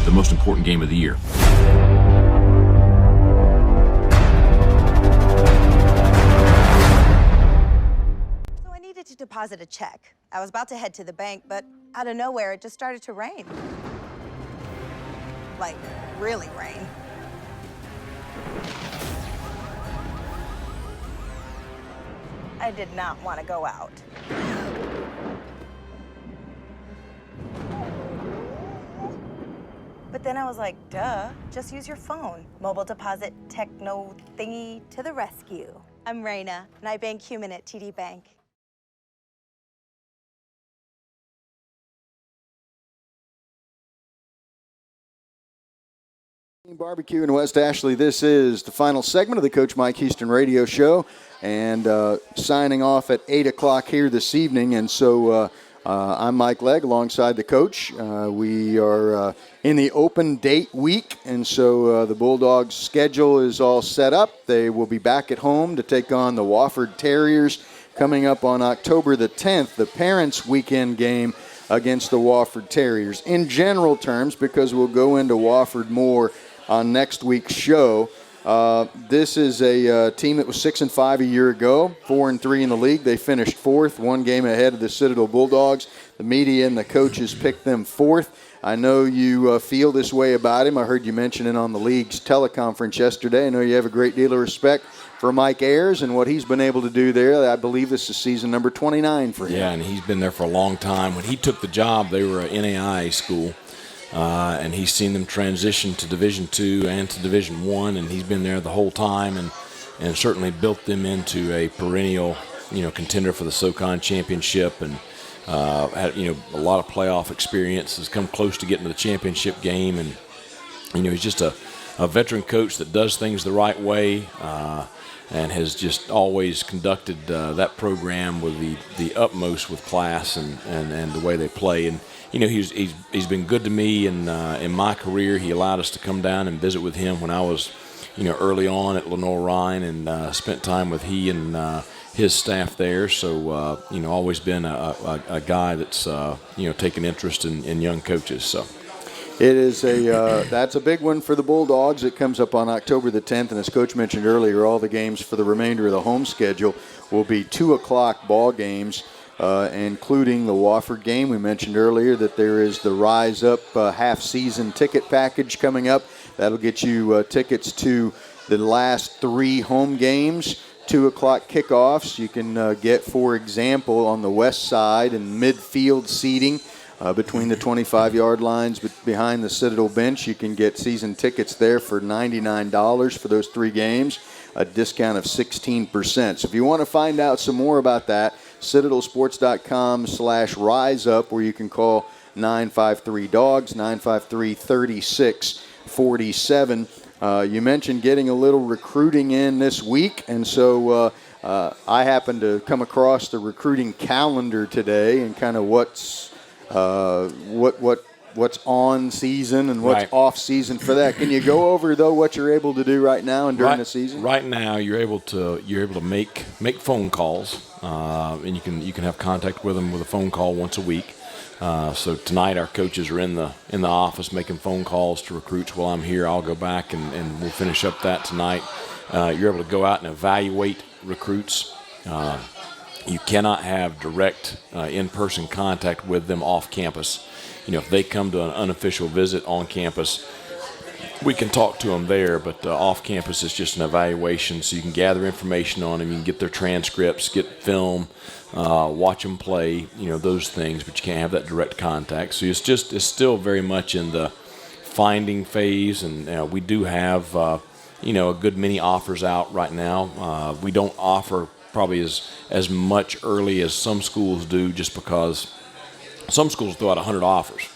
The most important game of the year. So I needed to deposit a check. I was about to head to the bank, but out of nowhere, it just started to rain. Like, really rain. I did not want to go out. But then I was like, duh, just use your phone. Mobile deposit techno thingy to the rescue. I'm Raina, and I bank human at TD Bank. Barbecue in West Ashley. This is the final segment of the Coach Mike Houston radio show, and signing off at 8 o'clock here this evening. And so I'm Mike Legg alongside the coach. We are in the open date week, and so the Bulldogs' schedule is all set up. They will be back at home to take on the Wofford Terriers coming up on October the 10th, the Parents' Weekend game against the Wofford Terriers. In general terms, because we'll go into Wofford more on next week's show, this is a team that was 6-5 a year ago, 4-3 in the league. They finished fourth, one game ahead of the Citadel Bulldogs. The media and the coaches picked them fourth. I know you feel this way about him. I heard you mention it on the league's teleconference yesterday. I know you have a great deal of respect for Mike Ayers and what he's been able to do there. I believe this is season number 29 for him. Yeah, and he's been there for a long time. When he took the job, they were an NAIA school. And he's seen them transition to Division II and to Division I, and he's been there the whole time, and certainly built them into a perennial, contender for the SoCon championship, and had a lot of playoff experience. Has come close to getting to the championship game, and he's just a veteran coach that does things the right way, and has just always conducted that program with the utmost with class and the way they play. And he's been good to me in my career. He allowed us to come down and visit with him when I was, early on at Lenore Rhine, and spent time with he and his staff there. So, always been a guy that's, taken interest in young coaches. So. It is that's a big one for the Bulldogs. It comes up on October the 10th, and as Coach mentioned earlier, all the games for the remainder of the home schedule will be 2 o'clock ball games, including the Wofford game. We mentioned earlier that there is the Rise Up half-season ticket package coming up. That'll get you tickets to the last 3 home games. 2 o'clock kickoffs. You can get, for example, on the west side in midfield seating, between the 25-yard lines behind the Citadel bench. You can get season tickets there for $99 for those 3 games, a discount of 16%. So if you want to find out some more about that, citadelsports.com/riseup, where you can call 953-DOGS, 953-3647. You mentioned getting a little recruiting in this week, and so I happened to come across the recruiting calendar today and kind of what's on season and what's off season for that. Can you go over though what you're able to do right now and during the season? Right now, you're able to make phone calls, and you can have contact with them with a phone call once a week. So tonight, our coaches are in the office making phone calls to recruits while I'm here. I'll go back and we'll finish up that tonight. You're able to go out and evaluate recruits. You cannot have direct in-person contact with them off campus. If they come to an unofficial visit on campus, we can talk to them there, but off campus it's just an evaluation, so you can gather information on them. You can get their transcripts, get film, watch them play, those things, but you can't have that direct contact. So it's still very much in the finding phase, and we do have, a good many offers out right now. We don't offer probably as much early as some schools do, just because some schools throw out 100 offers.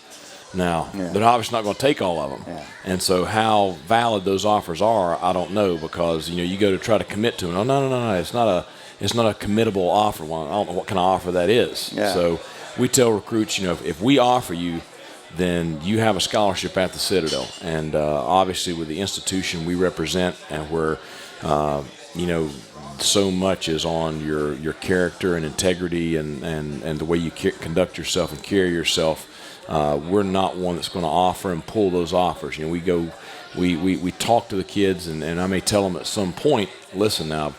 Now, they're obviously not going to take all of them. Yeah. And so how valid those offers are, I don't know, because, you go to try to commit to them. Oh, no, it's not a committable offer. Well, I don't know what kind of offer that is. Yeah. So we tell recruits, if we offer you, then you have a scholarship at the Citadel. And obviously with the institution we represent, and where, so much is on your character and integrity and the way you conduct yourself and carry yourself. We're not one that's going to offer and pull those offers. We talk to the kids, and I may tell them at some point, listen, now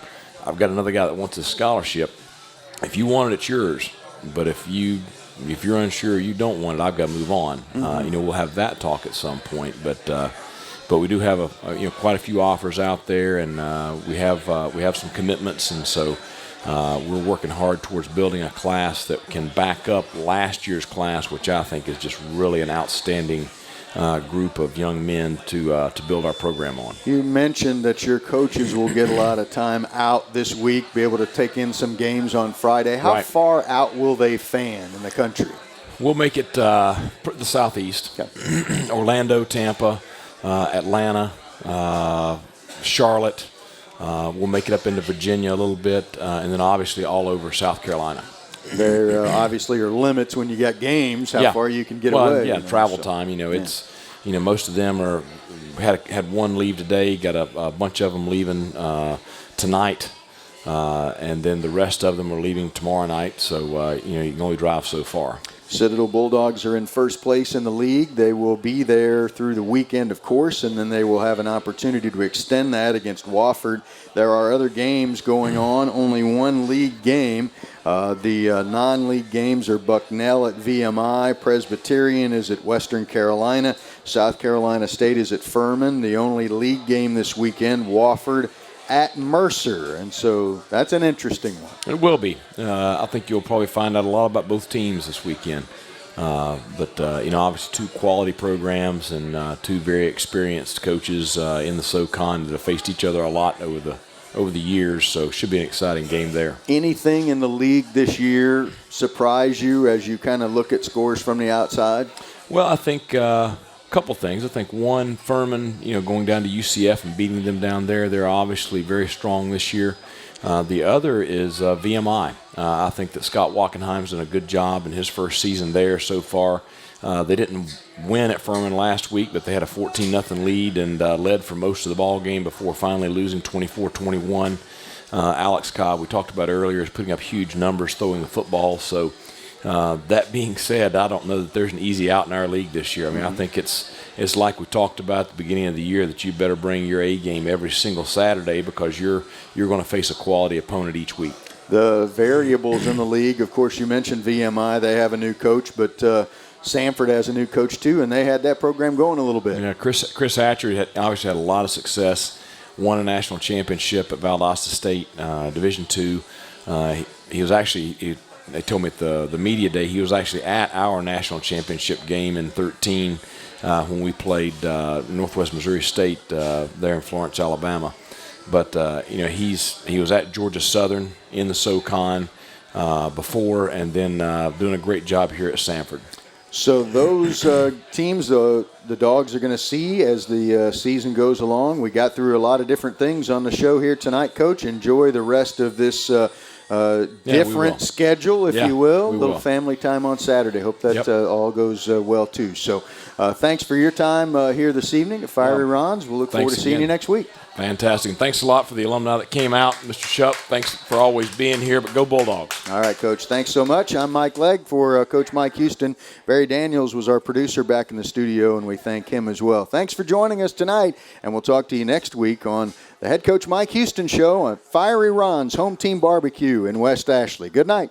I've got another guy that wants a scholarship. If you want it, it's yours. But if you're unsure, you don't want it, I've got to move on. Mm-hmm. We'll have that talk at some point. But we do have quite a few offers out there, and we have some commitments, and so we're working hard towards building a class that can back up last year's class, which I think is just really an outstanding group of young men to build our program on. You mentioned that your coaches will get a lot of time out this week, be able to take in some games on Friday. How far out will they fan in the country? We'll make it the Southeast. Okay. Orlando, Tampa, Atlanta, Charlotte. We'll make it up into Virginia a little bit, and then obviously all over South Carolina. There obviously are limits when you got games, how far you can get away. Yeah, travel time. It's most of them had one leave today, got a bunch of them leaving tonight, and then the rest of them are leaving tomorrow night. So you can only drive so far. Citadel Bulldogs are in first place in the league. They will be there through the weekend, of course, and then they will have an opportunity to extend that against Wofford. There are other games going on, only one league game. The non-league games are Bucknell at VMI, Presbyterian is at Western Carolina, South Carolina State is at Furman. The only league game this weekend, Wofford at Mercer, and so that's an interesting one. It will be. I think you'll probably find out a lot about both teams this weekend. But obviously 2 quality programs and 2 very experienced coaches in the SoCon that have faced each other a lot over the years, so it should be an exciting game there. Anything in the league this year surprise you as you kind of look at scores from the outside? Well, I think couple things. I think one, Furman, going down to UCF and beating them down there. They're obviously very strong this year. The other is VMI. I think that Scott Wackenheim's done a good job in his first season there so far. They didn't win at Furman last week, but they had a 14-0 lead and led for most of the ball game before finally losing 24-21. Alex Cobb, we talked about earlier, is putting up huge numbers throwing the football. So that being said, I don't know that there's an easy out in our league this year. I mean, I think it's like we talked about at the beginning of the year, that you better bring your A game every single Saturday, because you're going to face a quality opponent each week. The variables in the league, of course, you mentioned VMI. They have a new coach, but Sanford has a new coach too, and they had that program going a little bit. Yeah, Chris Hatcher obviously had a lot of success. Won a national championship at Valdosta State, Division II. He was actually, they told me at the media day, he was actually at our national championship game in 2013 when we played Northwest Missouri State there in Florence, Alabama. But he was at Georgia Southern in the SoCon before, and then doing a great job here at Sanford. So those teams, the Dogs are going to see as the season goes along. We got through a lot of different things on the show here tonight, Coach. Enjoy the rest of this different schedule, if you will. A little family time on Saturday. Hope that all goes well, too. So thanks for your time here this evening at Fiery Ron's. We'll look forward to seeing you next week. Fantastic. And thanks a lot for the alumni that came out. Mr. Shupp, thanks for always being here, but go Bulldogs. All right, Coach. Thanks so much. I'm Mike Legg for Coach Mike Houston. Barry Daniels was our producer back in the studio, and we thank him as well. Thanks for joining us tonight, and we'll talk to you next week on the Head Coach Mike Houston Show on Fiery Ron's Home Team Barbecue in West Ashley. Good night.